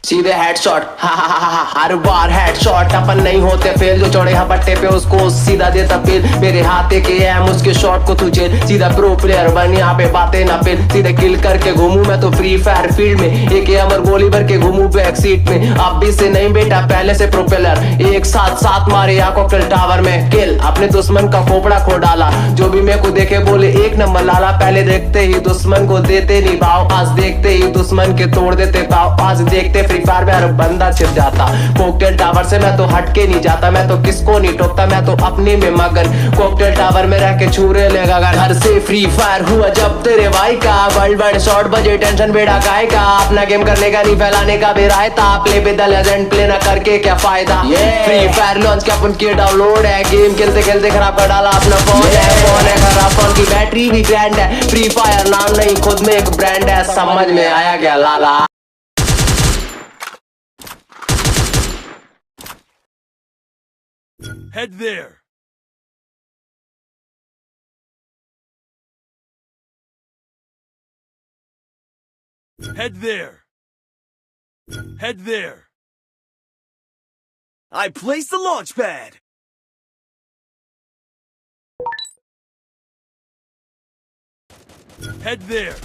सीधे हेडशॉट, हर बार हेडशॉट। अपन नहीं होते फेल, जो चौड़े हपट्टे पे उसको सीधा देता फेल। मेरे हाथ के एम उसके शॉट को तुझे सीधा प्रो प्लेयर बन, यहाँ पे बातें ना फेल। सीधे किल करके घूमू मैं तो फ्री फायर फील्ड में, एक अमर गोली भर के घूमू बैक सीट में। अब भी से नहीं बेटा पहले से प्रोपेलर, एक साथ साथ मारे या कॉकटेल टावर में किल। अपने दुश्मन का खोपड़ा खो डाला, जो भी मेरे को देखे बोले एक नंबर लाला। पहले देखते ही दुश्मन को देते नहीं भाव, आज देखते ही दुश्मन के तोड़ देते पाव। आज देखते फ्री फायर में हर बंदा छिप जाता, कॉकटेल टावर से मैं तो हटके नहीं जाता। मैं तो किसको नहीं टोकता, मैं तो अपने में मगन, कॉकटेल टावर में रह के छूरे लेगा। घर से फ्री फायर हुआ जब तेरे भाई का, वर्ल्ड वाइड शॉर्ट बजे टेंशन बेड़ा काय का। अपना गेम करने का नहीं फैलाने का बेरायता, प्ले पे द लेजेंड प्ले ना करके क्या फायदा। फ्री फायर लॉन्च क्या अपन के डाउनलोड है, गेम खेलते खेलते खराब कर डाला अपना फोन है। फोन है खराब, फोन की बैटरी भी ग्रैंड है। फ्री फायर नाम नहीं खुद में एक ब्रांड है, समझ में आया क्या लाला। Head there. Head there. Head there. I placed the launch pad. Head there.